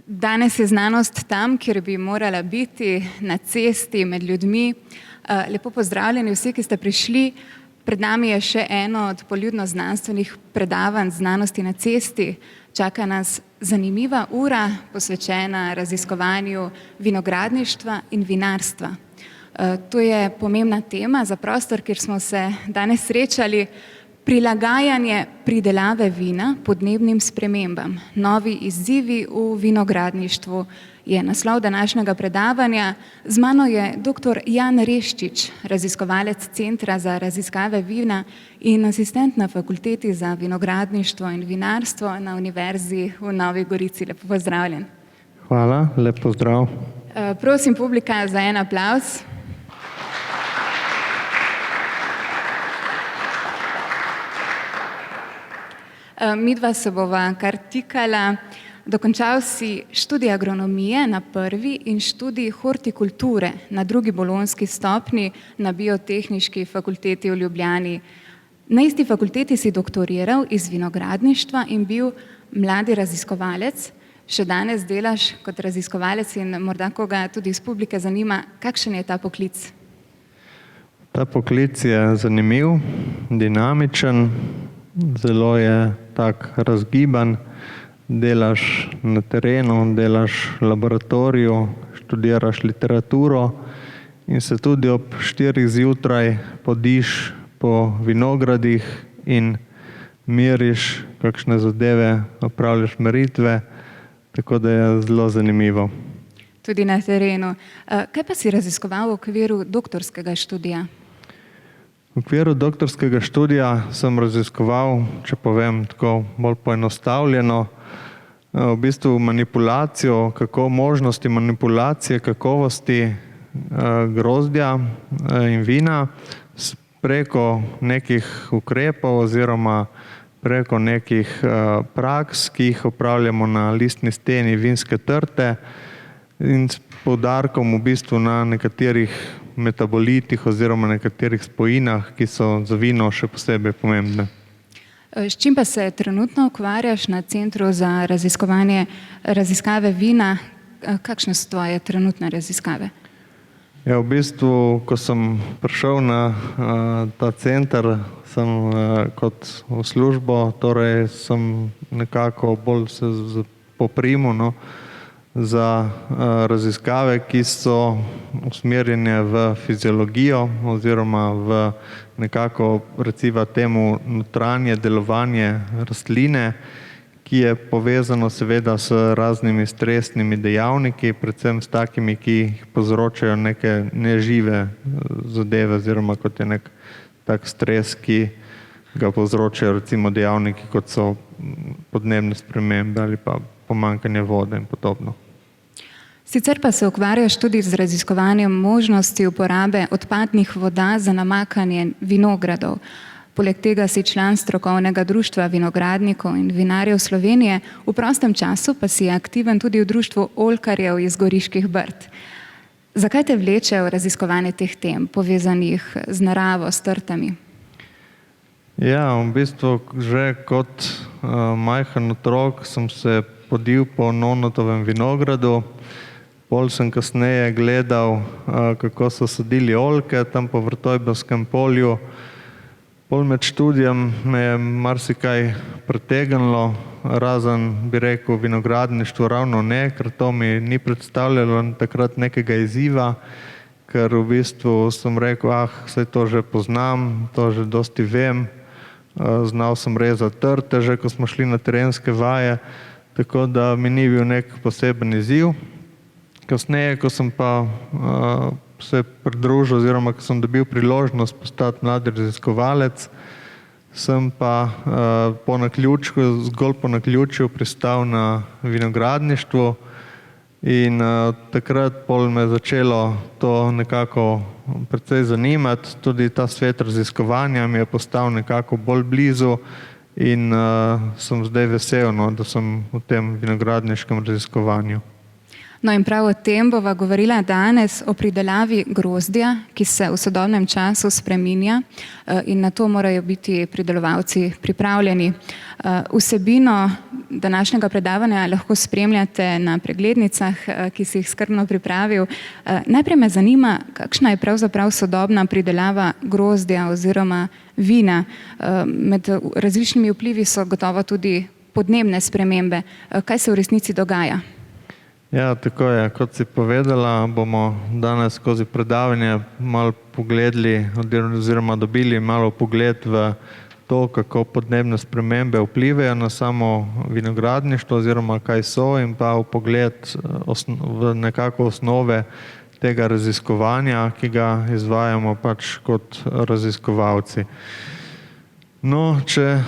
Danes je znanost tam, kjer bi morala biti, na cesti, med ljudmi. Lepo pozdravljeni vsi, ki ste prišli. Pred nami je še eno od poljudno-znanstvenih predavanj znanosti na cesti. Čaka nas zanimiva ura, posvečena raziskovanju vinogradništva in vinarstva. To je pomembna tema za prostor, kjer smo se danes srečali. Prilagajanje pridelave vina podnebnim spremembam. Novi izzivi v vinogradništvu je naslov današnjega predavanja. Z mano je dr. Jan Reščič, raziskovalec Centra za raziskave vina in asistent na Fakulteti za vinogradništvo in vinarstvo na Univerzi v Novi Gorici. Lepo pozdravljen. Hvala, lep pozdrav. Prosim publika za en aplavz. Midva se bova kar tikala. Dokončal si študij agronomije na prvi in študij hortikulture na drugi bolonjski stopnji na Biotehniški fakulteti v Ljubljani. Na isti fakulteti si doktoriral iz vinogradništva in bil mladi raziskovalec. Še danes delaš kot raziskovalec in morda koga tudi iz publike zanima, kakšen je ta poklic? Ta poklic je zanimiv, dinamičen, zelo je tak razgiban, delaš na terenu, delaš v laboratoriju, študiraš literaturo in se tudi ob 4 zjutraj podiš po vinogradih in meriš kakšne zadeve, opravljaš meritve, tako da je zelo zanimivo. Tudi na terenu. Kaj pa si raziskoval v okviru doktorskega študija? V okviru doktorskega študija sem raziskoval, če povem tako bolj poenostavljeno, v bistvu manipulacijo, možnosti manipulacije kakovosti grozdja in vina preko nekih ukrepov oziroma preko nekih praks, ki jih opravljamo na listni steni vinske trte in s poudarkom v bistvu na nekaterih metabolitih oziroma nekaterih spojinah, ki so za vino še posebej pomembne. S čim pa se trenutno ukvarjaš na Centru za raziskave vina? Kakšne so tvoje trenutne raziskave? Ja, v bistvu, ko sem prišel na ta center, sem kot v službo, torej sem nekako bolj se poprimil za raziskave, ki so usmerjene v fiziologijo oziroma v nekako, recimo temu, notranje delovanje rastline, ki je povezano seveda s raznimi stresnimi dejavniki, predvsem s takimi, ki jih povzročajo neke nežive zadeve oziroma kot je nek tak stres, ki ga povzročajo recimo dejavniki, kot so podnebne spremembe ali pa pomanjkanje vode in podobno. Sicer pa se ukvarjaš tudi z raziskovanjem možnosti uporabe odpadnih voda za namakanje vinogradov. Poleg tega si član strokovnega društva vinogradnikov in vinarjev Slovenije, v prostem času pa si aktiven tudi v društvu oljkarjev iz Goriških Brd. Zakaj te vleče v raziskovanje teh tem, povezanih z naravo, s trtami? Ja, v bistvu že kot majhen otrok sem se podil po nonotovem vinogradu. Pol sem kasneje gledal, kako so sadili oljke tam po Vrtojbovskem polju. Pol med študijem me je marsikaj pritegnilo, razen bi rekel vinogradništvo ravno ne, ker to mi ni predstavljalo takrat nekega izziva, ker v bistvu sem rekel, saj to že poznam, to že dosti vem, znal sem rezati trte že, ko smo šli na terenske vaje, tako da mi ni bil nek poseben izziv. Kasneje, ko sem pa se pridružil oziroma ko sem dobil priložnost postati mladi raziskovalec, sem pa zgolj po naključju pristal na vinogradništvu in takrat pol me je začelo to nekako precej zanimati. Tudi ta svet raziskovanja mi je postal nekako bolj blizu in sem zdaj vesel, da sem v tem vinogradniškem raziskovanju. No in prav o tem bova govorila danes, o pridelavi grozdja, ki se v sodobnem času spreminja in na to morajo biti pridelovalci pripravljeni. Vsebino današnjega predavanja lahko spremljate na preglednicah, ki si jih skrbno pripravil. Najprej me zanima, kakšna je pravzaprav sodobna pridelava grozdja oziroma vina. Med različnimi vplivi so gotovo tudi podnebne spremembe. Kaj se v resnici dogaja? Ja, tako je. Kot si povedala, bomo danes skozi predavanje malo pogledali oziroma dobili malo pogled v to, kako podnebne spremembe vplivajo na samo vinogradništvo oziroma kaj so, in pa pogled v nekako osnove tega raziskovanja, ki ga izvajamo pač kot raziskovalci. No, če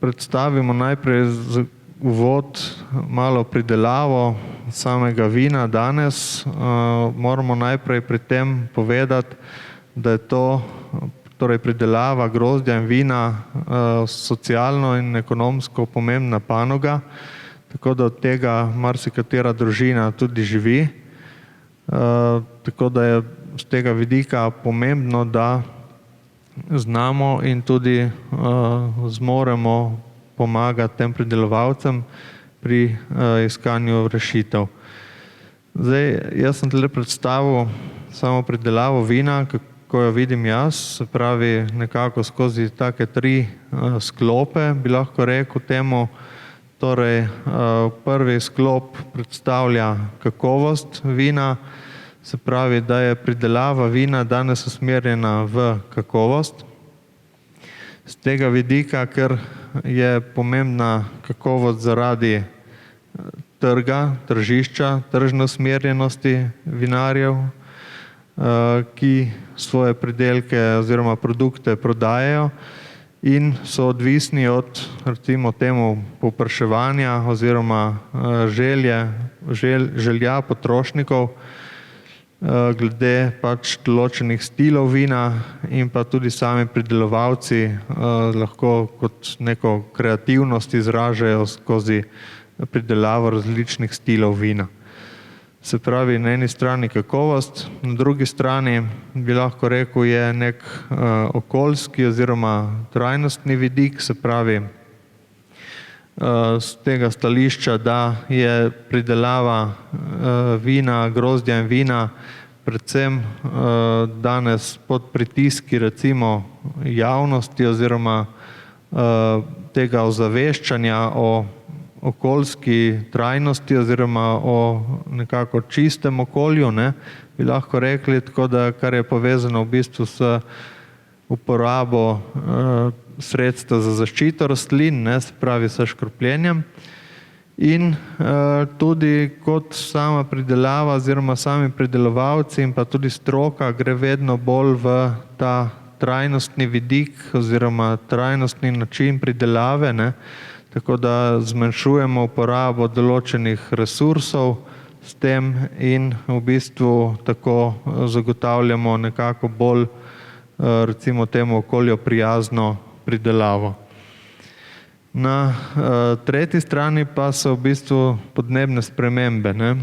predstavimo najprej uvod malo pridelavo samega vina danes, moramo najprej pri tem povedati, da je to pridelava grozdja in vina socialno in ekonomsko pomembna panoga, tako da od tega marsikatera družina tudi živi. Tako da je z tega vidika pomembno, da znamo in tudi zmoremo pomagati tem pridelovalcem pri iskanju rešitev. Zdaj, jaz sem tule predstavil samo pridelavo vina, kako jo vidim jaz, se pravi nekako skozi take 3 sklope, bi lahko rekel temu. Torej, prvi sklop predstavlja kakovost vina, se pravi, da je pridelava vina danes usmerjena v kakovost. Z tega vidika, ker je pomembna kakovost zaradi trga, tržišča, tržne usmerjenosti vinarjev, ki svoje pridelke oziroma produkte prodajajo in so odvisni od, recimo temu, povpraševanja oziroma želja potrošnikov glede pač določenih stilov vina, in pa tudi sami pridelovalci lahko kot neko kreativnost izražajo skozi pridelavo različnih stilov vina. Se pravi, na eni strani kakovost, na drugi strani bi lahko rekel, je nek okoljski oziroma trajnostni vidik, se pravi z tega stališča, da je pridelava vina, grozdja in vina predvsem danes pod pritiski recimo javnosti oziroma tega ozaveščanja o okoljski trajnosti oziroma o nekako čistem okolju, ne, bi lahko rekli, tako da kar je povezano v bistvu s uporabo sredstev za zaščito rastlin, ne, se pravi s škropljenjem, in tudi kot sama pridelava oziroma sami pridelovalci in pa tudi stroka gre vedno bolj v ta trajnostni vidik oziroma trajnostni način pridelave, ne, tako da zmanjšujemo uporabo določenih resursov s tem in v bistvu tako zagotavljamo nekako bolj recimo temu okolju prijazno pridelavo. Na tretji strani pa so v bistvu podnebne spremembe, ne,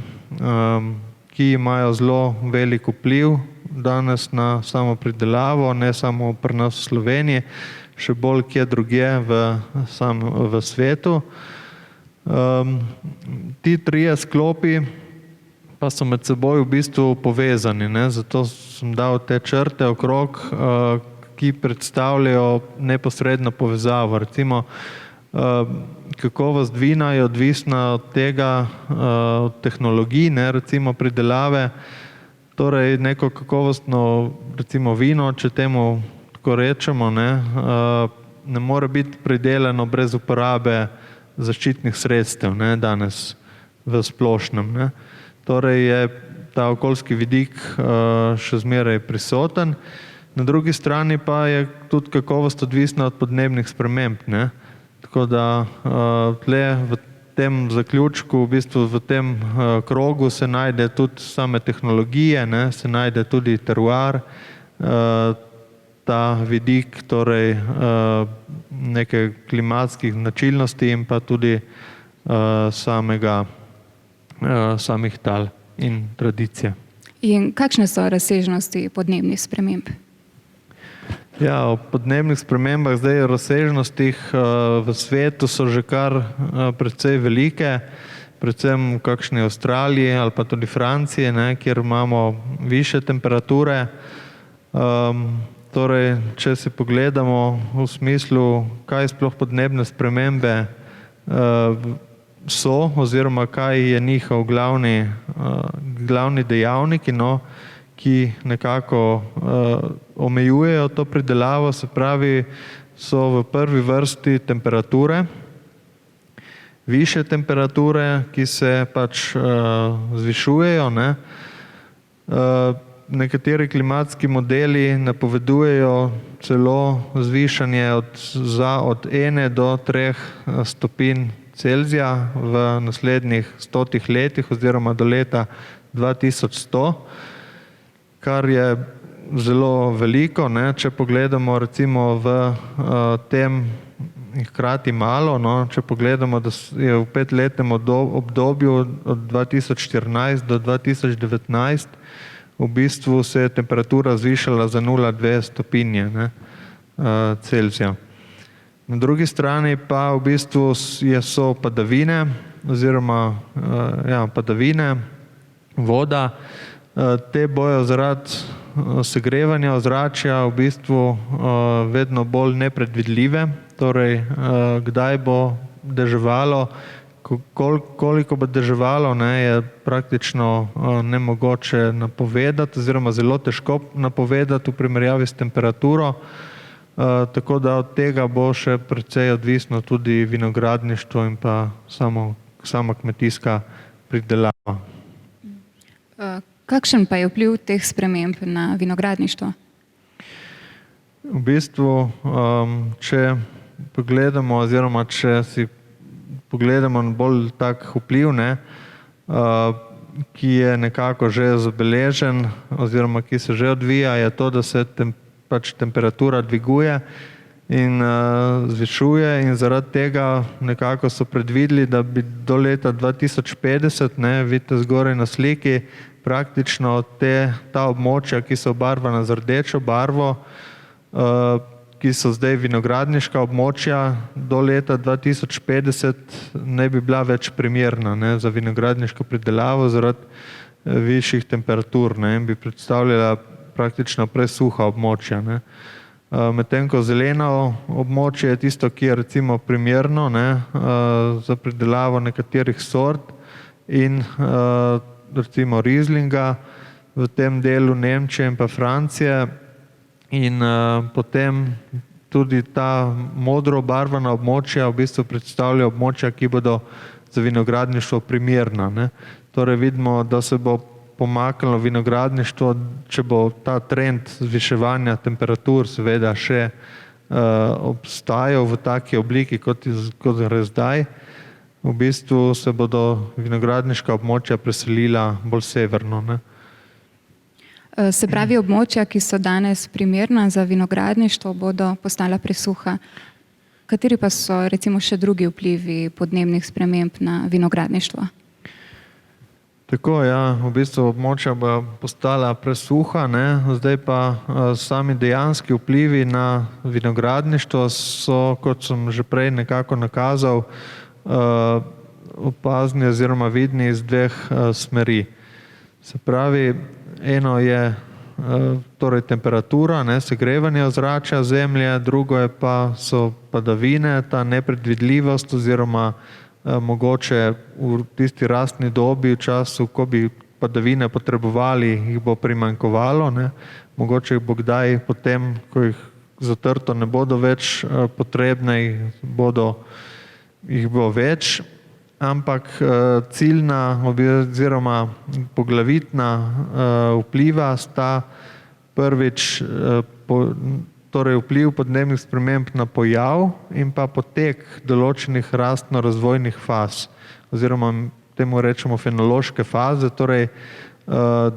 ki imajo zelo velik vpliv danes na samo pridelavo, ne samo pri nas v Sloveniji, še bolj kje drugje v svetu. Ti 3 sklopi pa so med seboj v bistvu povezani, ne, zato sem dal te črte okrog, ki predstavljajo neposredno povezavo. Recimo, kakovost vina je odvisna od tega, od tehnologij, ne, recimo pridelave, torej neko kakovostno recimo vino, če temu tako rečemo, ne more biti pridelano brez uporabe zaščitnih sredstev, ne, danes v splošnem, ne. Torej je ta okoljski vidik še zmeraj prisoten. Na drugi strani pa je tudi kakovost odvisna od podnebnih sprememb, ne. Tako da tle v tem zaključku, v bistvu v tem krogu se najde tudi same tehnologije, ne, se najde tudi teruar, ta vidik torej neke klimatskih značilnosti in pa tudi samih tal in tradicije. In kakšne so razsežnosti podnebnih sprememb? Ja, o podnebnih spremembah zdaj razsežnostih v svetu so že kar precej velike, predvsem v kakšni Avstraliji ali pa tudi Franciji, ne, kjer imamo više temperature. Torej, če si pogledamo v smislu, kaj sploh podnebne spremembe so oziroma kaj je njihov glavni dejavniki, no, ki nekako omejujejo to pridelavo, se pravi, so v prvi vrsti temperature, više temperature, ki se pač zvišujejo, ne. Nekateri klimatski modeli napovedujejo celo zvišanje od 1 do 3 stopinj Celzija v naslednjih 100 letih oziroma do leta 2100, kar je zelo veliko, ne, če pogledamo recimo v tem hkrati malo, no, če pogledamo, da je v 5-letnem obdobju od 2014 do 2019 v bistvu se je temperatura zvišala za 0,2 stopinje, ne, Celzija. Na drugi strani pa v bistvu so padavine oziroma padavine, voda, te bojo zaradi segrevanja ozračja v bistvu vedno bolj nepredvidljive, torej kdaj bo deževalo, koliko bo deževalo, ne, je praktično nemogoče napovedati oziroma zelo težko napovedati v primerjavi s temperaturo, tako da od tega bo še precej odvisno tudi vinogradništvo in pa sama kmetijska pridelava. Kakšen pa je vpliv teh sprememb na vinogradništvo? V bistvu, če pogledamo oziroma če si pogledamo bolj tak vpliv, ne, ki je nekako že zabeležen oziroma ki se že odvija, je to, da se pač temperatura dviguje in zvišuje in zaradi tega nekako so predvideli, da bi do leta 2050, ne, vidite zgoraj na sliki, praktično ta območja, ki so obarvana z rdečo barvo, ki so zdaj vinogradniška območja, do leta 2050 ne bi bila več primerna, ne, za vinogradniško pridelavo zaradi višjih temperatur, ne, in bi predstavljala praktično presuha območja, ne. Medtem ko zeleno območje je tisto, ki je recimo primerno, ne, za pridelavo nekaterih sort in recimo Rieslinga v tem delu Nemčije in pa Francije in potem tudi ta modro obarvana območja v bistvu predstavljajo območja, ki bodo za vinogradništvo primerna, ne. Torej vidimo, da se bo pomaknilo vinogradništvo, če bo ta trend zviševanja temperatur seveda še obstajal v taki obliki, kot je zdaj, v bistvu se bodo vinogradniška območja preselila bolj severno, ne. Se pravi, območja, ki so danes primerna za vinogradništvo, bodo postala presuha. Kateri pa so recimo še drugi vplivi podnebnih sprememb na vinogradništvo? Tako, ja, v bistvu območja bo postala presuha, ne, zdaj pa sami dejanski vplivi na vinogradništvo so, kot sem že prej nekako nakazal, opazni oziroma vidni iz dveh smeri. Se pravi, eno je torej temperatura, ne, segrevanje ozračja zemlje, drugo je so padavine, ta nepredvidljivost oziroma mogoče v tisti rastni dobi, v času, ko bi padavine potrebovali, jih bo primanjkovalo, ne, mogoče jih bo kdaj potem, ko jih zatrto ne bodo več potrebne, jih bo več, ampak ciljna oziroma poglavitna vpliva sta prvič torej vpliv podnebnih sprememb na pojav in pa potek določenih rastno-razvojnih faz oziroma temu rečemo fenološke faze, torej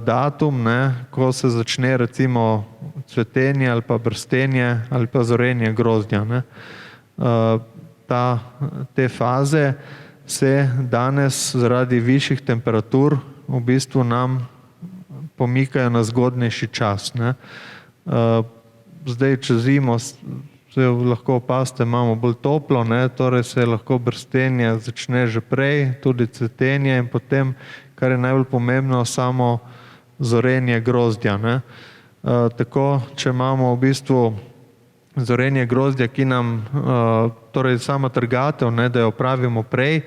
datum, ne, ko se začne recimo cvetenje ali pa brstenje ali pa zorenje grozdja, ne. Te faze se danes zaradi višjih temperatur v bistvu nam pomikajo na zgodnejši čas, ne. zdaj čez zimo se lahko opazite, imamo bolj toplo, ne, torej se lahko brstenje začne že prej, tudi cvetenje in potem, kar je najbolj pomembno, samo zorenje grozdja, ne. Tako, če imamo v bistvu zorenje grozdja, ki nam, torej sama trgatev, ne, da jo opravimo prej,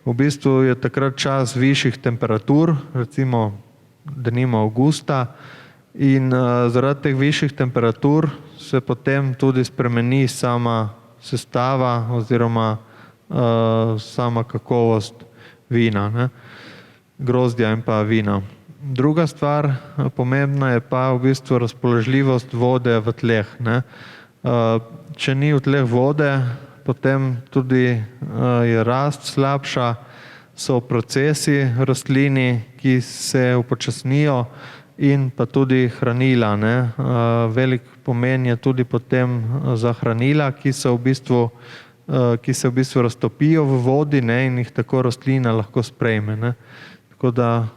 v bistvu je takrat čas višjih temperatur, recimo denimo avgusta, in zaradi teh višjih temperatur se potem tudi spremeni sama sestava oziroma sama kakovost vina, ne, grozdja in pa vina. Druga stvar pomembna je pa v bistvu razpoložljivost vode v tleh, ne. Če ni v tleh vode, potem tudi je rast slabša, so procesi v rastlini, ki se upočasnijo, in pa tudi hranila, ne. Velik pomen je tudi potem za hranila, ki se v bistvu raztopijo v vodi, ne, in jih tako rastlina lahko sprejme, ne. Tako da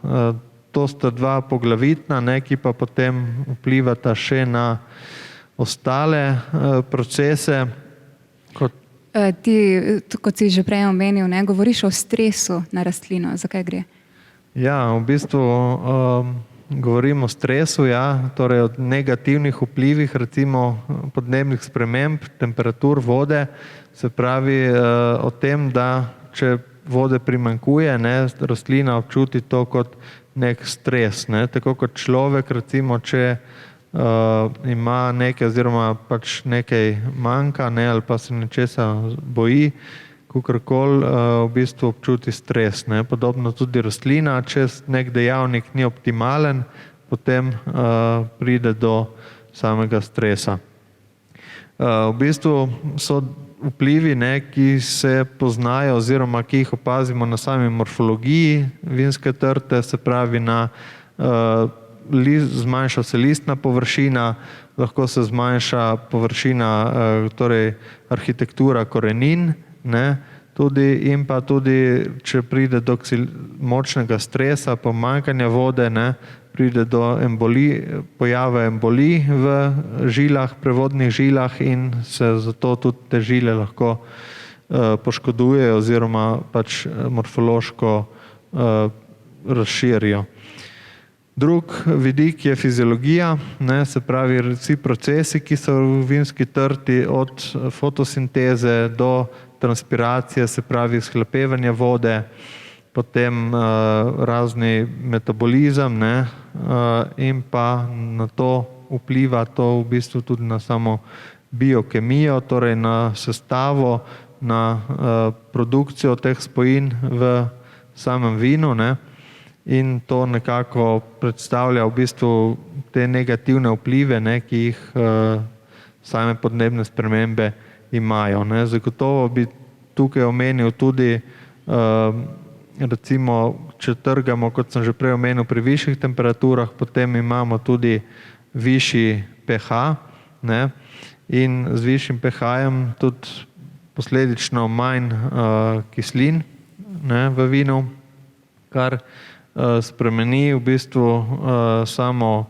to sta dva poglavitna, ne, ki pa potem vplivata še na ostale procese. Ti, kot si že prej omenil, ne, govoriš o stresu na rastlino. Zakaj gre? Ja, v bistvu govorim o stresu, ja, torej o negativnih vplivih, recimo podnebnih sprememb, temperatur vode, se pravi o tem, da če vode primanjkuje, ne, rastlina občuti to kot nek stres, ne, tako kot človek, recimo, če ima nekaj oziroma pač nekaj manjka, ne, ali pa se nečesa boji, kakorkoli v bistvu občuti stres, ne. Podobno tudi rastlina, če nek dejavnik ni optimalen, potem pride do samega stresa. V bistvu so vplivi, ne, ki se poznajo oziroma ki jih opazimo na sami morfologiji vinske trte, se pravi na zmanjša se listna površina, lahko se zmanjša površina, torej arhitektura korenin, ne, tudi in pa tudi, če pride do močnega stresa, pomanjkanja vode, ne, pride do pojave embolij v žilah, prevodnih žilah, in se zato tudi te žile lahko poškodujejo oziroma pač morfološko razširijo. Drug vidik je fiziologija, ne, se pravi vsi procesi, ki so v vinski trti, od fotosinteze do transpiracije, se pravi shlapevanja vode, potem razni metabolizem, ne, in pa na to vpliva to v bistvu tudi na samo biokemijo, torej na sestavo, na produkcijo teh spojin v samem vinu, ne. In to nekako predstavlja v bistvu te negativne vplive, ne, ki jih same podnebne spremembe imajo, ne. Zagotovo bi tukaj omenil tudi recimo, če trgamo, kot sem že prej omenil, pri višjih temperaturah, potem imamo tudi višji pH, ne, in z višjim pH-jem tudi posledično manj kislin, ne, v vinu, kar spremeni v bistvu samo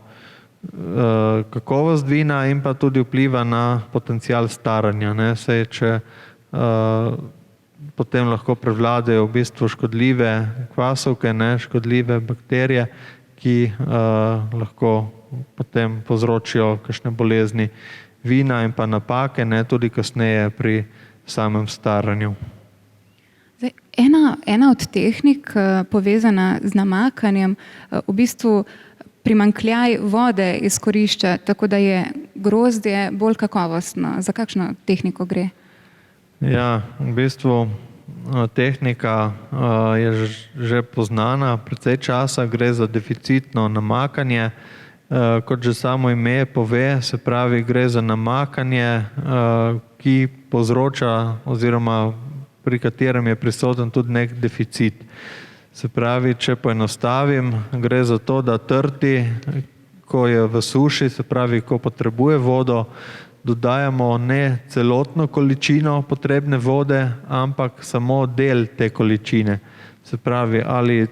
kakovost vina in pa tudi vpliva na potencial staranja, ne. Saj če potem lahko prevladajo v bistvu škodljive kvasovke, ne, škodljive bakterije, ki lahko potem povzročijo kakšne bolezni vina in pa napake, ne, tudi kasneje pri samem staranju. Ena od tehnik, povezana z namakanjem, v bistvu primanjkljaj vode izkorišča, tako da je grozdje bolj kakovostno. Za kakšno tehniko gre? Ja, v bistvu tehnika je že poznana precej časa, gre za deficitno namakanje. Kot že samo ime pove, se pravi, gre za namakanje, ki povzroča oziroma pri katerem je prisoten tudi nek deficit. Se pravi, če poenostavim, gre za to, da trti, ko je v suši, se pravi, ko potrebuje vodo, dodajamo ne celotno količino potrebne vode, ampak samo del te količine. Se pravi, ali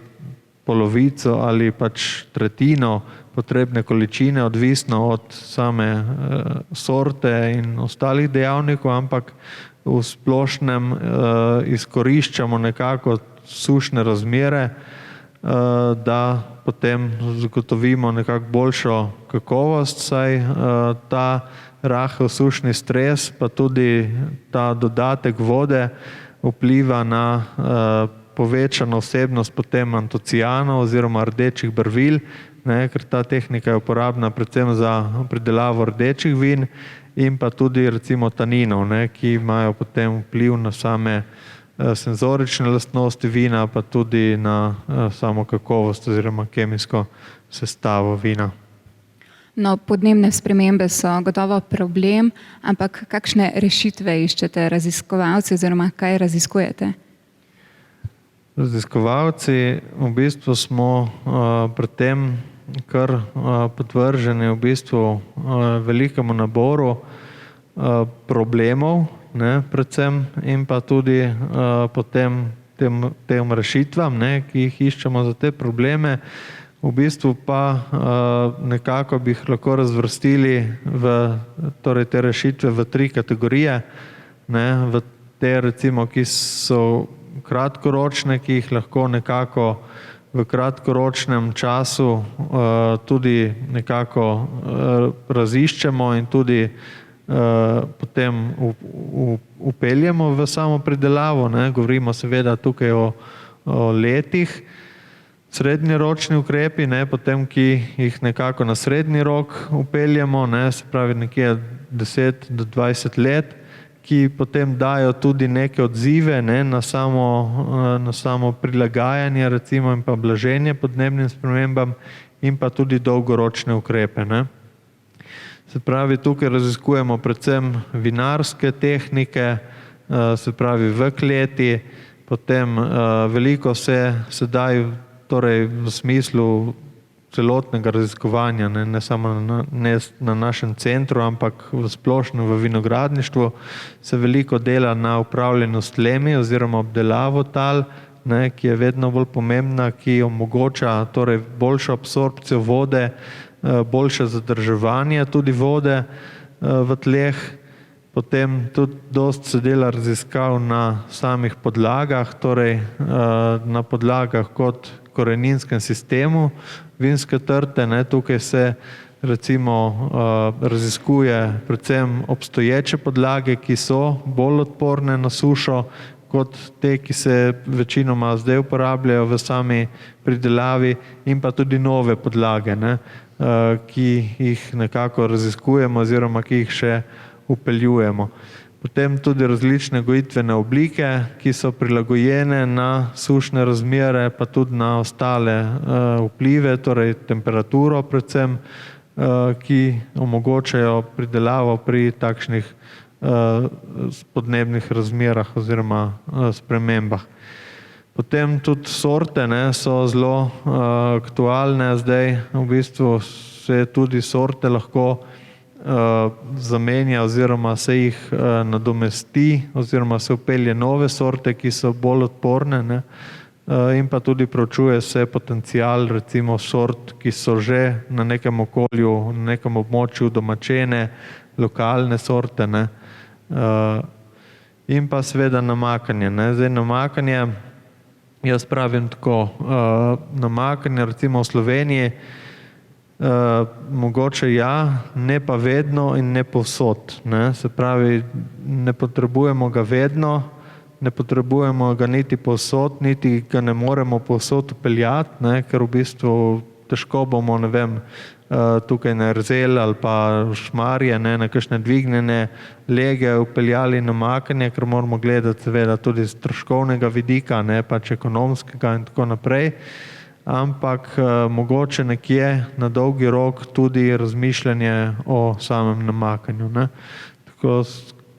polovico ali pač tretjino potrebne količine, odvisno od same sorte in ostalih dejavnikov, ampak v splošnem izkoriščamo nekako sušne razmere, da potem zagotovimo nekako boljšo kakovost, saj ta rahel sušni stres, pa tudi ta dodatek vode vpliva na povečano vsebnost potem antocianov oziroma rdečih barvil, ker ta tehnika je uporabna predvsem za pridelavo rdečih vin in pa tudi recimo taninov, ki imajo potem vpliv na same senzorične lastnosti vina, pa tudi na samo kakovost oziroma kemijsko sestavo vina. No, podnebne spremembe so gotovo problem, ampak kakšne rešitve iščete raziskovalci oziroma kaj raziskujete? Raziskovalci v bistvu smo pri tem kar podvrženi v bistvu velikemu naboru problemov, predvsem in pa tudi potem tem rešitvam, ki jih iščemo za te probleme. V bistvu pa nekako bi jih lahko razvrstili torej te rešitve v 3 kategorije. V te recimo, ki so kratkoročne, ki jih lahko nekako v kratkoročnem času tudi nekako raziščemo in tudi potem upeljemo v samo pridelavo. Govorimo seveda tukaj o letih. Srednjeročni ukrepi, potem ki jih nekako na srednji rok upeljemo, se pravi nekje 10 do 20 let, ki potem dajo tudi neke odzive na samo prilagajanje recimo in pa blaženje podnebnim spremembam in pa tudi dolgoročne ukrepe. Se pravi, tukaj raziskujemo predvsem vinarske tehnike, se pravi v kleti, potem veliko se sedaj torej v smislu celotnega raziskovanja, ne samo na našem centru, ampak v splošno v vinogradništvu se veliko dela na upravljanju s tlemi oziroma obdelavo tal, ki je vedno bolj pomembna, ki omogoča torej boljšo absorpcijo vode, boljše zadrževanje tudi vode v tleh. Potem tudi dosti se dela raziskav na samih podlagah, torej na podlagah kot koreninskem sistemu vinske trte. Tukaj se recimo raziskuje predvsem obstoječe podlage, ki so bolj odporne na sušo kot te, ki se večinoma zdaj uporabljajo v sami pridelavi, in pa tudi nove podlage, ki jih nekako raziskujemo oziroma ki jih še upeljujemo. Potem tudi različne gojitvene oblike, ki so prilagojene na sušne razmere, pa tudi na ostale vplive, torej temperaturo predvsem, ki omogočajo pridelavo pri takšnih podnebnih razmerah oziroma spremembah. Potem tudi sorte so zelo aktualne zdaj, v bistvu se tudi sorte lahko zamenja oziroma se jih nadomesti oziroma se vpelje nove sorte, ki so bolj odporne, in pa tudi proučuje se potencial recimo sort, ki so že na nekem okolju, na nekem območju domačene, lokalne sorte, in pa seveda namakanje. Zdaj namakanje, jaz pravim tako, namakanje recimo v Sloveniji mogoče ja, ne pa vedno in ne povsod. Se pravi, ne potrebujemo ga vedno, ne potrebujemo ga niti povsod, niti ga ne moremo povsod vpeljati, ker v bistvu težko bomo, ne vem, tukaj na Erzelj ali pa Šmarje, na kakšne dvignjene lege vpeljali namakanje, ker moramo gledati seveda tudi z stroškovnega vidika, pač ekonomskega in tako naprej. Ampak mogoče nekje na dolgi rok tudi razmišljanje o samem namakanju. Tako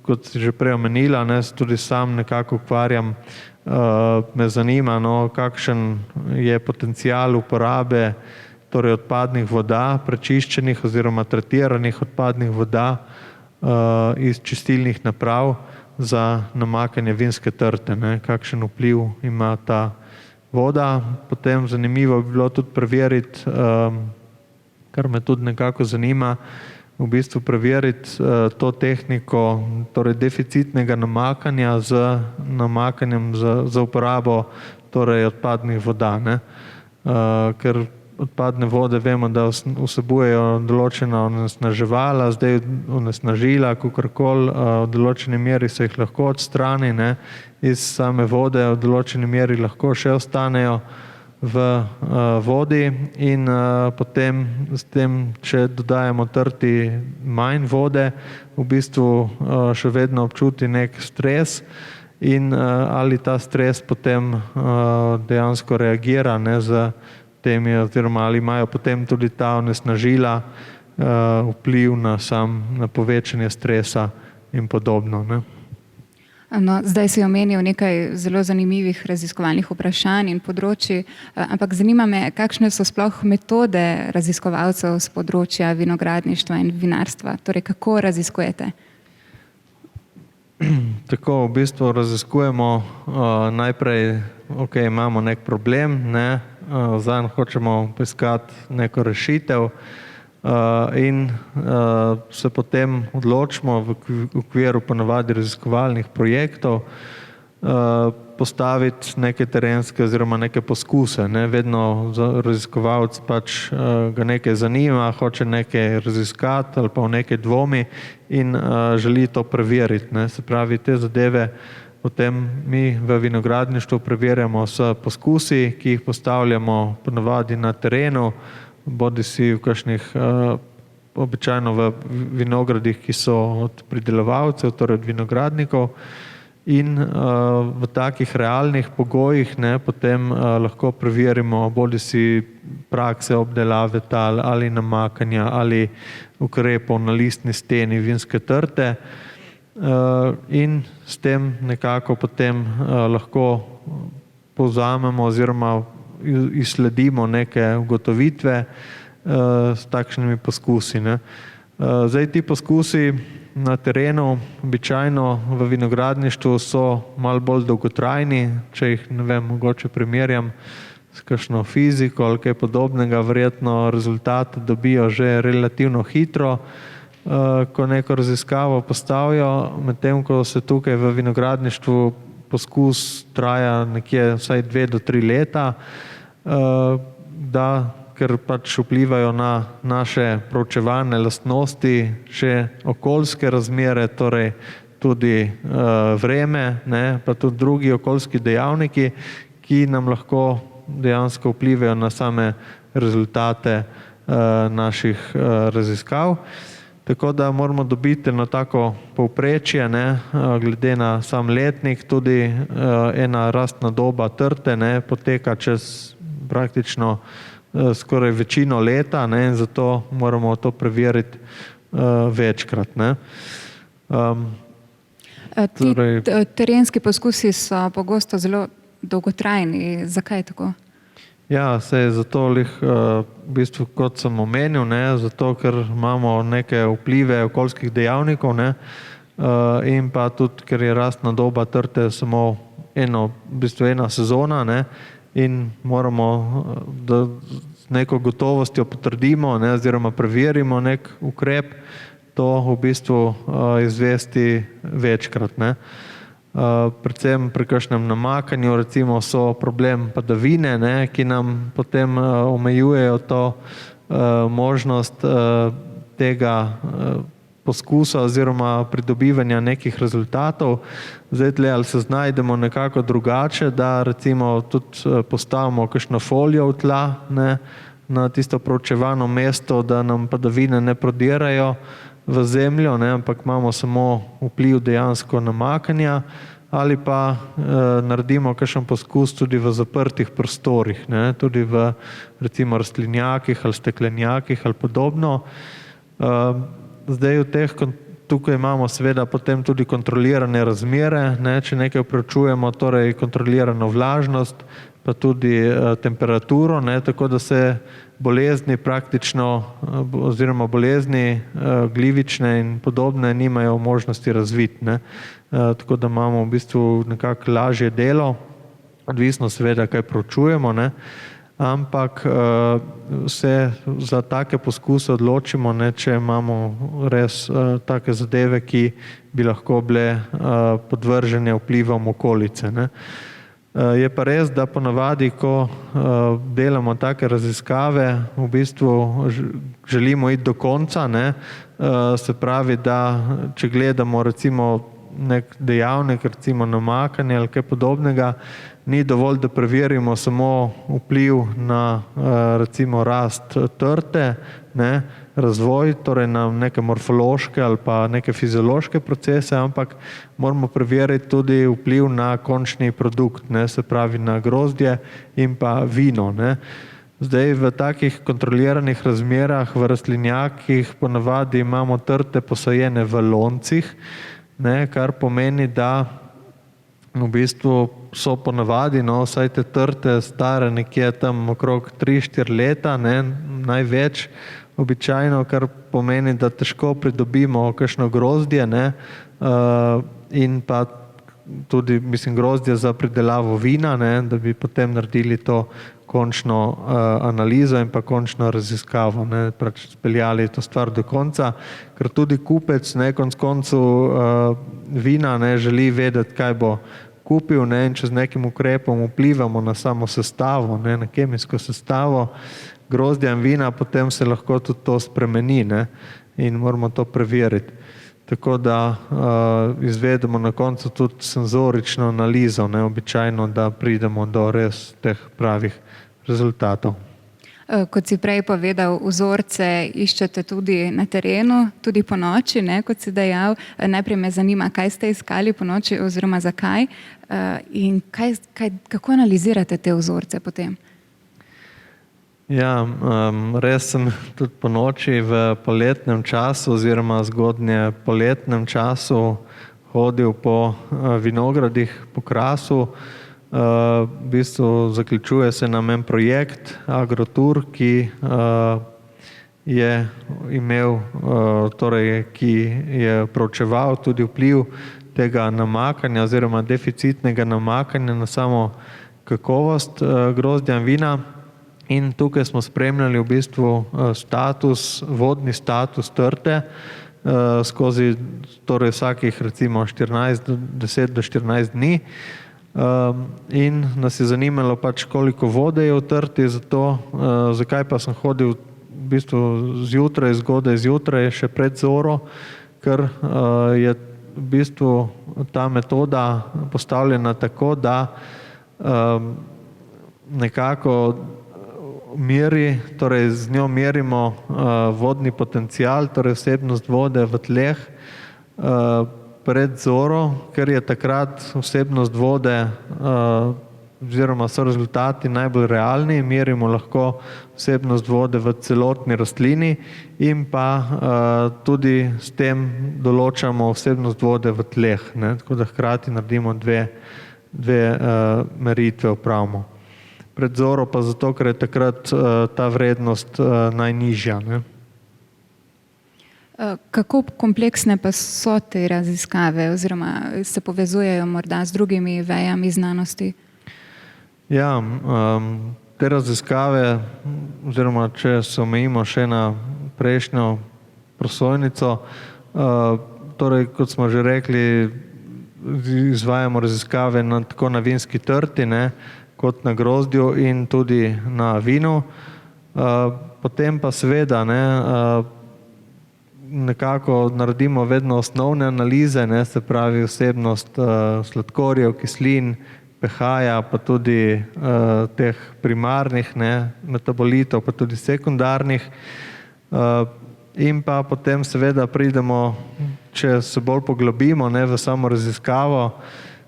kot si že prej omenila, se tudi sam nekako ukvarjam, me zanima, kakšen je potencial uporabe torej odpadnih voda, prečiščenih oziroma tretiranih odpadnih voda iz čistilnih naprav za namakanje vinske trte. Kakšen vpliv ima ta voda. Potem zanimivo bi bilo tudi preveriti, kar me tudi nekako zanima, v bistvu preveriti to tehniko, torej deficitnega namakanja z namakanjem za uporabo torej odpadnih voda, ne. Ker odpadne vode vemo, da vsebujejo določena onesnaževala, zdaj onesnažila, kakorkoli, v določeni meri se jih lahko odstrani, ne, iz same vode, v določeni meri lahko še ostanejo v vodi in potem s tem, če dodajamo trti manj vode, v bistvu še vedno občuti nek stres in ali ta stres potem dejansko reagira, ne, z temi, oziroma ali imajo potem tudi ta onesnažila vpliv na povečanje stresa in podobno, ne. No, zdaj si omenil nekaj zelo zanimivih raziskovalnih vprašanj in področji, ampak zanima me, kakšne so sploh metode raziskovalcev z področja vinogradništva in vinarstva, torej kako raziskujete? Tako, v bistvu raziskujemo najprej, imamo nek problem, ne, zanj hočemo poiskati neko rešitev in se potem odločimo v okviru ponavadi raziskovalnih projektov postaviti neke terenske oziroma neke poskuse, ne. Vedno raziskovalec pač ga nekaj zanima, hoče nekaj raziskati ali pa v nekaj dvomi in želi to preveriti, ne. Se pravi, te zadeve potem mi v vinogradništvu preverjamo s poskusi, ki jih postavljamo ponavadi na terenu, bodisi v kakšnih, običajno v vinogradih, ki so od pridelovalcev, torej od vinogradnikov, in v takih realnih pogojih, ne, potem lahko preverimo bodisi prakse obdelave tal ali namakanja ali ukrepov na listni steni vinske trte in s tem nekako potem lahko povzamemo oziroma izsledimo neke ugotovitve s takšnimi poskusi, ne. Zdaj ti poskusi na terenu običajno v vinogradništvu so malo bolj dolgotrajni, če jih, ne vem, mogoče primerjam s kakšno fiziko ali kaj podobnega, verjetno rezultate dobijo že relativno hitro, ko neko raziskavo postavijo, medtem ko se tukaj v vinogradništvu poskus traja nekje vsaj 2 do 3 leta, ker pač vplivajo na naše proučevane lastnosti, še okoljske razmere, torej tudi vreme, ne, pa tudi drugi okoljski dejavniki, ki nam lahko dejansko vplivajo na same rezultate naših raziskav. Tako da moramo dobiti eno tako povprečje, ne, glede na sam letnik, tudi ena rastna doba trte, ne, poteka čez praktično skoraj večino leta, ne, in zato moramo to preveriti večkrat, ne. Terenski poskusi so pogosto zelo dolgotrajni. Zakaj je tako? Ja, saj zato v bistvu, kot sem omenil, ne, zato ker imamo neke vplive okoljskih dejavnikov, ne, in pa tudi, ker je rastna doba trte samo v bistvu ena sezona, ne, in moramo, da z neko gotovostjo potrdimo, ne, oziroma preverimo nek ukrep, to v bistvu izvesti večkrat, ne. Predvsem pri kakšnem namakanju, recimo, so problem padavine, ne, ki nam potem omejujejo to možnost tega poskusa oziroma pridobivanja nekih rezultatov. Zdaj tle ali se znajdemo nekako drugače, da recimo tudi postavimo kakšno folijo v tla, ne, na tisto proučevano mesto, da nam padavine ne prodirajo v zemljo, ne, ampak imamo samo vpliv dejansko namakanja, ali pa naredimo kakšen poskus tudi v zaprtih prostorih, ne, tudi v recimo rastlinjakih ali steklenjakih ali podobno. Zdaj tukaj imamo seveda potem tudi kontrolirane razmere, ne, če nekaj preučujemo, torej kontrolirano vlažnost, pa tudi temperaturo, ne, tako da se bolezni praktično oziroma bolezni glivične in podobne nimajo možnosti razviti, ne. Tako da imamo v bistvu nekako lažje delo odvisno seveda, kaj proučujemo, ne. Ampak se za take poskuse odločimo, ne, če imamo res take zadeve, ki bi lahko bile podvržene vplivom okolice, ne. Je pa res, da ponavadi, ko delamo take raziskave, v bistvu želimo iti do konca, ne. Se pravi, da če gledamo recimo nek dejavnik, recimo namakanje ali kaj podobnega, ni dovolj, da preverimo samo vpliv na recimo rast trte, ne, razvoj, torej na neke morfološke ali pa neke fiziološke procese, ampak moramo preveriti tudi vpliv na končni produkt, ne, se pravi na grozdje in pa vino, ne. Zdaj v takih kontroliranih razmerah v rastlinjakih ponavadi imamo trte posajene v loncih, ne, kar pomeni, da v bistvu so ponavadi, no, vsaj te trte stare nekje tam okrog 3-4 leta, ne, največ običajno, kar pomeni, da težko pridobimo kakšno grozdje, ne, in pa tudi, mislim, grozdje za pridelavo vina, ne, da bi potem naredili to končno analizo in pa končno raziskavo, ne, pač speljali to stvar do konca, ker tudi kupec, ne, konec koncev vina, ne, želi vedeti, kaj bo kupil, ne, in če z nekim ukrepom vplivamo na samo sestavo, ne, na kemijsko sestavo grozdja in vina, potem se lahko tudi to spremeni, ne, in moramo to preveriti. Tako da izvedemo na koncu tudi senzorično analizo, ne, običajno, da pridemo do res teh pravih rezultatov. Kot si prej povedal, vzorce iščete tudi na terenu, tudi po noči, ne, kot si dejal. Najprej me zanima, kaj ste iskali po noči oziroma zakaj in kako analizirate te vzorce potem? Ja, res sem tudi po noči v poletnem času oziroma zgodnje poletnem času hodil po vinogradih, po Krasu. V bistvu zaključuje se nam en projekt Agrotur, ki je imel, torej, ki je proučeval tudi vpliv tega namakanja oziroma deficitnega namakanja na samo kakovost grozdja in vina. In tukaj smo spremljali v bistvu vodni status trte skozi torej vsakih recimo 10 do 14 dni. In nas je zanimalo pač, koliko vode je v trti, zato zakaj pa sem hodil v bistvu zjutraj, zgodaj zjutraj, še pred zoro, ker je v bistvu ta metoda postavljena tako, da nekako meri, torej z njo merimo vodni potencial, torej vsebnost vode v tleh pred zoro, ker je takrat vsebnost vode oziroma so rezultati najbolj realni, merimo lahko vsebnost vode v celotni rastlini in pa tudi s tem določamo vsebnost vode v tleh, ne, tako da hkrati naredimo dve meritve opravimo. Pred zoro pa zato, ker je takrat ta vrednost najnižja, ne. Kako kompleksne pa so te raziskave oziroma se povezujejo morda z drugimi vejami znanosti? Ja, te raziskave, oziroma če se omejimo še na prejšnjo prosojnico, torej, kot smo že rekli, izvajamo raziskave tako na vinski trti, ne, kot na grozdju in tudi na vinu. Potem pa seveda, ne, nekako naredimo vedno osnovne analize, ne, se pravi vsebnost sladkorjev, kislin, pH-ja, pa tudi teh primarnih, ne, metabolitov, pa tudi sekundarnih. In pa potem seveda pridemo, če se bolj poglobimo, ne, v samo raziskavo,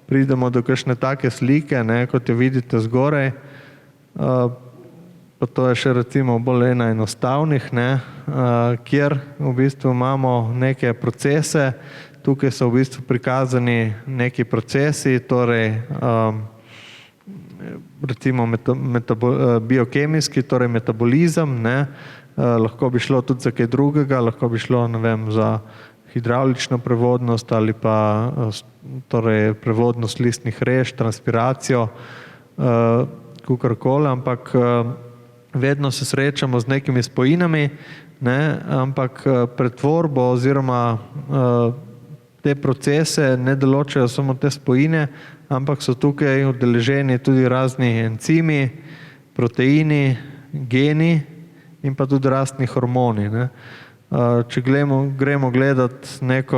pridemo do kakšne take slike, ne, kot jo vidite zgoraj, pa to je še recimo bolj ena enostavnih, ne, kjer v bistvu imamo neke procese, tukaj so v bistvu prikazani neki procesi, torej recimo biokemijski, torej metabolizem, ne, lahko bi šlo tudi za kaj drugega, lahko bi šlo, ne vem, za hidravlično prevodnost ali pa torej prevodnost listnih rež, transpiracijo. kakorkoli, ampak vedno se srečamo z nekimi spojinami, ne, ampak pretvorbo oziroma te procese ne določajo samo te spojine, ampak so tukaj udeleženi tudi razni encimi, proteini, geni in pa tudi razni hormoni. Ne. Če gremo gledati nek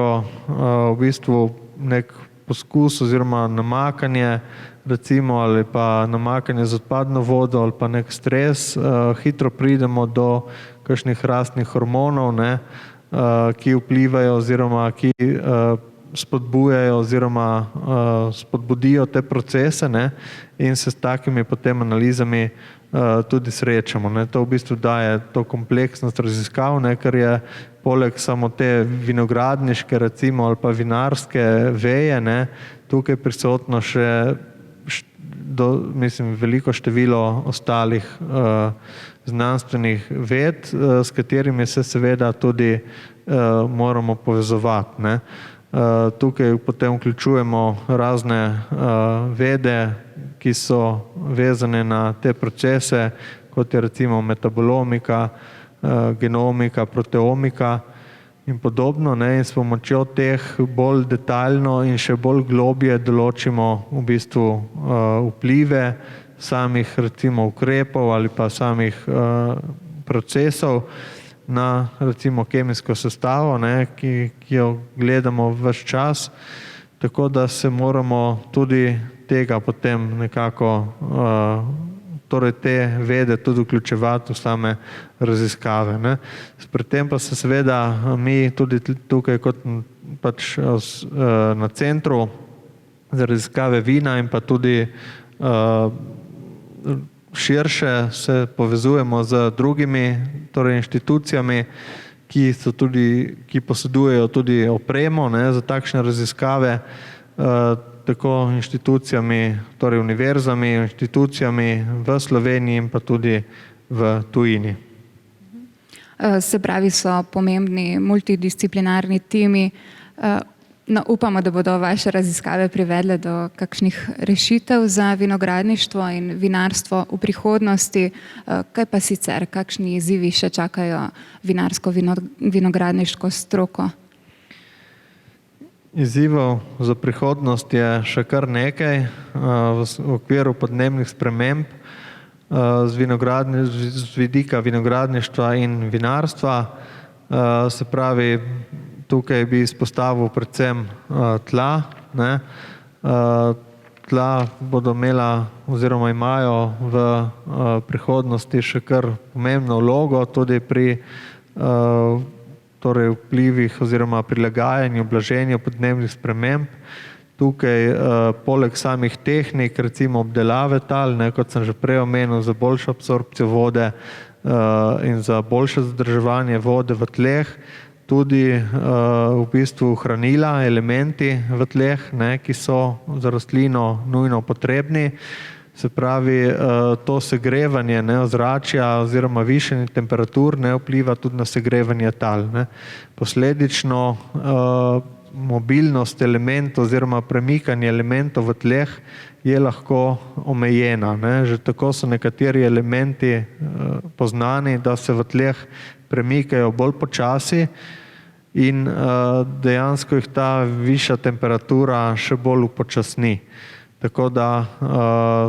poskus oziroma namakanje, recimo, ali pa namakanje z odpadno vodo ali pa nek stres, hitro pridemo do kakšnih rastnih hormonov, ne, ki vplivajo oziroma ki spodbujajo oziroma spodbudijo te procese, ne, in se s takimi potem analizami tudi srečamo. Ne. To v bistvu daje to kompleksnost raziskav, ne, ker je poleg samo te vinogradniške recimo ali pa vinarske veje, ne, tukaj prisotno še veliko število ostalih znanstvenih ved, s katerimi se seveda tudi moramo povezovati. Ne. Tukaj potem vključujemo razne vede, ki so vezane na te procese, kot je recimo metabolomika, genomika, proteomika in podobno, ne, in s pomočjo teh bolj detaljno in še bolj globje določimo v bistvu vplive samih recimo ukrepov ali pa samih procesov na recimo kemijsko sestavo, ne, ki jo gledamo ves čas, tako da se moramo tudi tega potem nekako, torej te vede tudi vključevati v same raziskave. Ne. Pri tem pa se seveda mi tudi tukaj kot pač na Centru za raziskave vina in pa tudi širše se povezujemo z drugimi torej inštitucijami, ki posedujejo tudi opremo, ne, za takšne raziskave, tako inštitucijami, torej univerzami, inštitucijami v Sloveniji in pa tudi v tujini. Se pravi, so pomembni multidisciplinarni timi. Upamo, da bodo vaše raziskave privedle do kakšnih rešitev za vinogradništvo in vinarstvo v prihodnosti. Kaj pa sicer, kakšni izzivi še čakajo vinarsko-vinogradniško stroko? Izzivov za prihodnost je še kar nekaj v okviru podnebnih sprememb z vidika vinogradništva in vinarstva. Se pravi, tukaj bi izpostavil predvsem tla. Ne. Tla bodo imela oziroma imajo v prihodnosti še kar pomembno vlogo tudi pri torej vplivih oziroma prilagajanju, blaženju podnebnih sprememb. Tukaj poleg samih tehnik, recimo obdelave tal, ne, kot sem že prej omenil, za boljšo absorpcijo vode in za boljše zadrževanje vode v tleh, tudi v bistvu hranila, elementi v tleh, ne, ki so za rastlino nujno potrebni. Se pravi, to segrevanje, ne, ozračja oziroma višanje temperatur, ne, vpliva tudi na segrevanje tal. Ne. Posledično mobilnost elementov oziroma premikanje elementov v tleh je lahko omejena. Ne. Že tako so nekateri elementi poznani, da se v tleh premikajo bolj počasi in dejansko jih ta višja temperatura še bolj upočasni. Tako da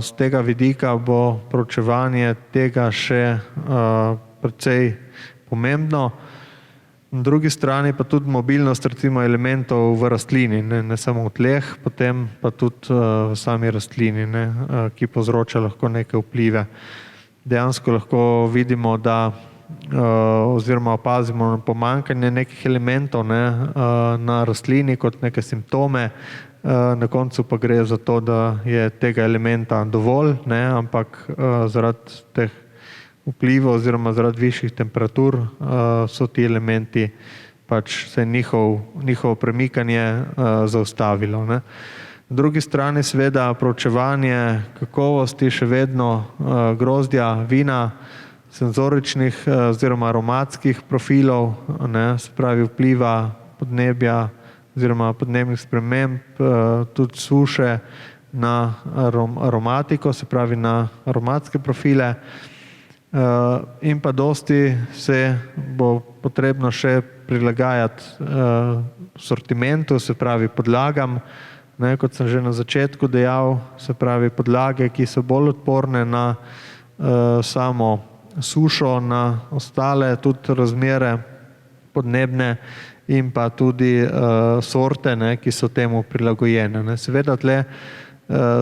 z tega vidika bo proučevanje tega še precej pomembno. Na drugi strani pa tudi mobilnost recimo elementov v rastlini, ne samo v tleh, potem pa tudi v sami rastlini, ne, ki povzroča lahko neke vplive. Dejansko lahko vidimo, da oziroma opazimo pomanjkanje nekih elementov, ne, na rastlini kot neke simptome, na koncu pa gre za to, da je tega elementa dovolj, ne, ampak zaradi teh vplivov oziroma zaradi višjih temperatur so ti elementi pač se njihovo premikanje zaustavilo. Ne. Na drugi strani seveda proučevanje kakovosti še vedno grozdja, vina, senzoričnih oziroma aromatskih profilov, ne, se pravi vpliva podnebja oziroma podnebnih sprememb, tudi suše, na aromatiko, se pravi na aromatske profile. In pa dosti se bo potrebno še prilagajati sortimentu, se pravi podlagam. Kot sem že na začetku dejal, se pravi podlage, ki so bolj odporne na samo sušo, na ostale tudi razmere podnebne in pa tudi sorte, ki so temu prilagojene. Seveda tle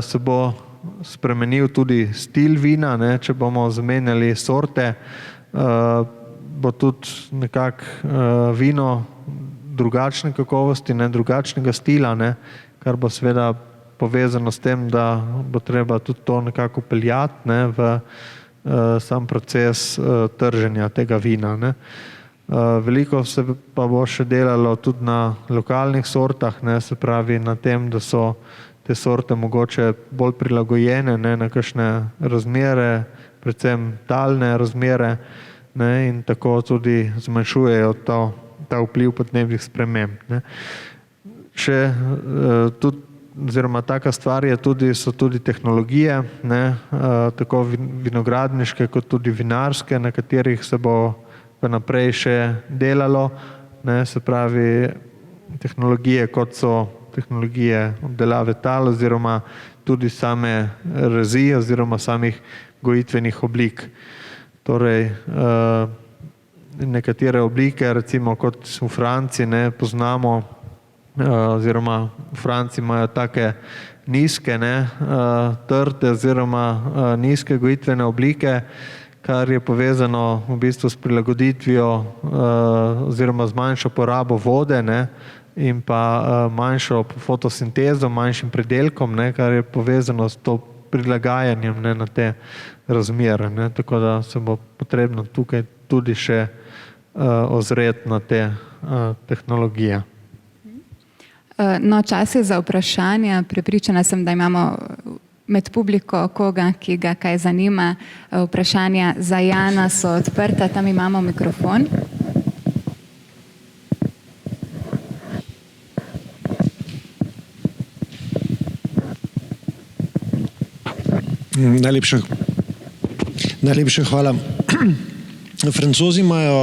se bo spremenil tudi stil vina, če bomo zamenjali sorte, bo tudi nekako vino drugačne kakovosti, drugačnega stila, kar bo seveda povezano s tem, da bo treba tudi to nekako peljati v sam proces trženja tega vina. Veliko se pa bo še delalo tudi na lokalnih sortah, se pravi na tem, da so te sorte mogoče bolj prilagojene na kakšne razmere, predvsem talne razmere, in tako tudi zmanjšujejo ta vpliv podnebnih sprememb. Še tudi, oziroma taka stvar so tudi tehnologije, tako vinogradniške kot tudi vinarske, na katerih se bo naprej še delalo, se pravi tehnologije, kot so tehnologije obdelave tal oziroma tudi same rezi oziroma samih gojitvenih oblik. Torej, nekatere oblike, recimo kot v Franciji poznamo, oziroma v Franciji imajo take nizke, trde oziroma nizke gojitvene oblike, kar je povezano v bistvu s prilagoditvijo oziroma z manjšo porabo vode in pa manjšo fotosintezo, manjšim pridelkom, kar je povezano s to prilagajanjem na te razmere. Tako da se bo potrebno tukaj tudi še ozreti na te tehnologije. No, čas je za vprašanja. Prepričana sem, da imamo med publiko koga, ki ga kaj zanima. Vprašanja za Jana so odprta, tam imamo mikrofon. Najlepša hvala. Francozi imajo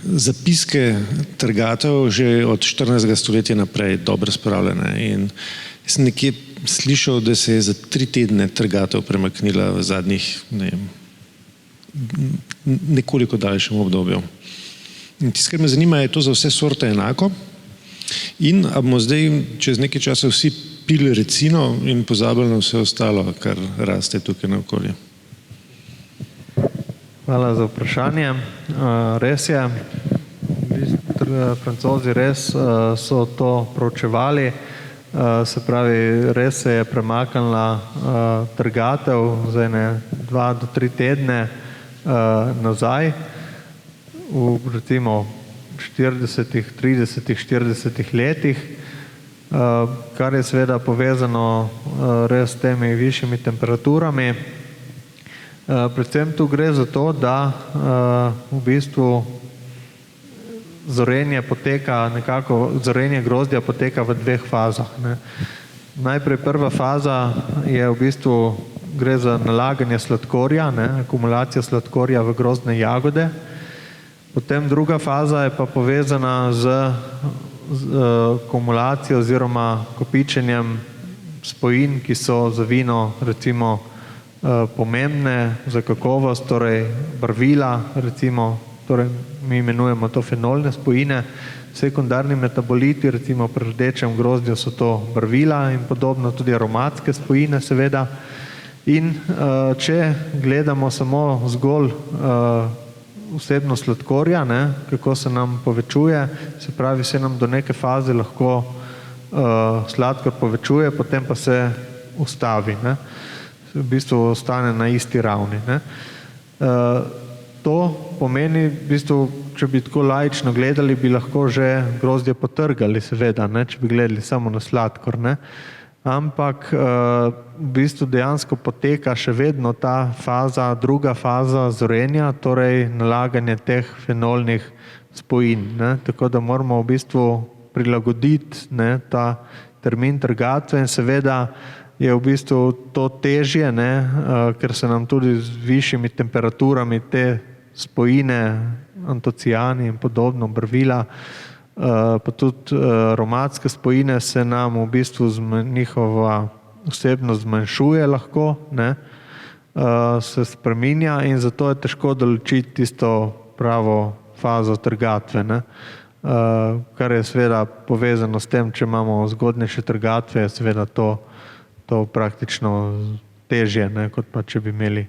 zapiske trgatev že od 14. stoletja naprej dobro spravljene in sem nekje slišal, da se je za 3 tedne trgatev premaknila v zadnjih nekoliko daljšem obdobju. In tisto, kar me zanima, je to za vse sorte enako in a bomo zdaj čez nekaj časa vsi pili recino in pozabili na vse ostalo, kar raste tukaj naokoli. Hvala za vprašanje. Res je, Francozi res so to proučevali, se pravi, res se je premaknila trgatev za 2 do 3 tedne nazaj, v recimo 30, 40 letih, kar je seveda povezano res s temi višjimi temperaturami. Predvsem tu gre za to, da v bistvu zorenje grozdja poteka v 2 fazah. Najprej prva faza je v bistvu, gre za nalaganje sladkorja, akumulacija sladkorja v grozdne jagode. Potem druga faza je pa povezana z akumulacijo oziroma kopičenjem spojin, ki so za vino recimo pomembne za kakovost, torej barvila, recimo, torej mi imenujemo to fenolne spojine, sekundarni metaboliti, recimo pri rdečem grozdju so to barvila in podobno, tudi aromatske spojine seveda. In če gledamo samo zgolj vsebnost sladkorja, kako se nam povečuje, se pravi, se nam do neke faze lahko sladkor povečuje, potem pa se ustavi. V bistvu ostane na isti ravni. To pomeni, v bistvu, če bi tako laično gledali, bi lahko že grozdje potrgali, seveda, če bi gledali samo na sladkor. Ampak v bistvu dejansko poteka še vedno ta faza, druga faza zorenja, torej nalaganje teh fenolnih spojin. Tako da moramo v bistvu prilagoditi termin trgatve in seveda je v bistvu to težje, ne, ker se nam tudi z višjimi temperaturami te spojine, antocijani in podobno, barvila, pa tudi aromatske spojine se nam v bistvu njihova vsebnost zmanjšuje lahko, ne, se spreminja in zato je težko določiti tisto pravo fazo trgatve, ne. Kar je seveda povezano s tem, če imamo zgodnejše trgatve, je seveda to praktično težje, ne, kot pa če bi imeli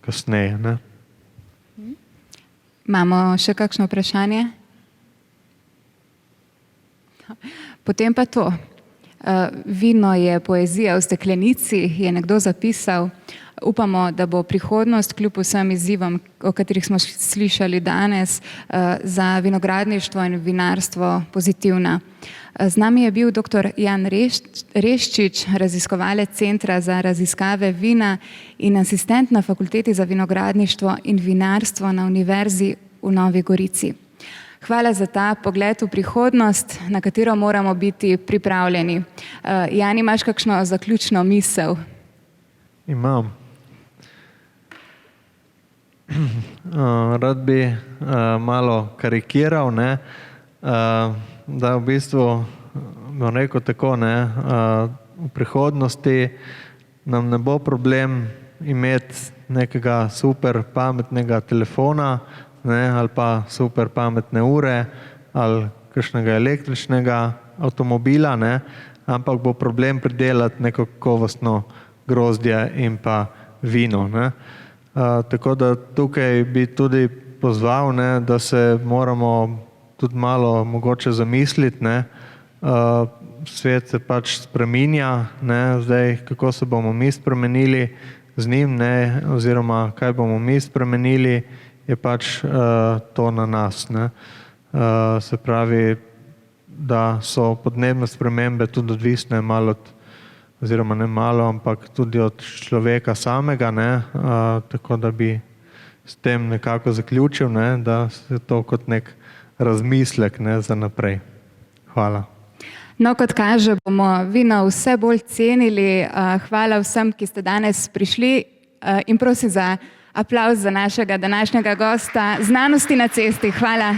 kasneje, ne. Imamo še kakšno vprašanje? Potem pa to. Vino je poezija v steklenici, je nekdo zapisal. Upamo, da bo prihodnost kljub vsem izzivom, o katerih smo slišali danes, za vinogradništvo in vinarstvo pozitivna. Z nami je bil dr. Jan Reščič, raziskovalec Centra za raziskave vina in asistent na Fakulteti za vinogradništvo in vinarstvo na Univerzi v Novi Gorici. Hvala za ta pogled v prihodnost, na katero moramo biti pripravljeni. Jan, imaš kakšno zaključno misel? Imam. Rad bi malo karikiral, ne, da v bistvu, bom rekel tako, ne, v prihodnosti nam ne bo problem imeti nekega super pametnega telefona, ne, ali pa super pametne ure ali kakšnega električnega avtomobila, ne, ampak bo problem pridelati neko kakovostno grozdje in pa vino, ne. Tako da tukaj bi tudi pozval, ne, da se moramo tudi malo mogoče zamisliti, ne. Svet se pač spreminja, ne, zdaj kako se bomo mi spremenili z njim, ne, oziroma kaj bomo mi spremenili, je pač to na nas, ne. Se pravi, da so podnebne spremembe tudi odvisne malo od, oziroma ne malo, ampak tudi od človeka samega, ne, tako da bi s tem nekako zaključil, ne, da je to kot nek razmislek, ne, za naprej. Hvala. No, kot kaže, bomo vino vse bolj cenili. Hvala vsem, ki ste danes prišli in prosim za aplavz za našega današnjega gosta Znanosti na cesti. Hvala.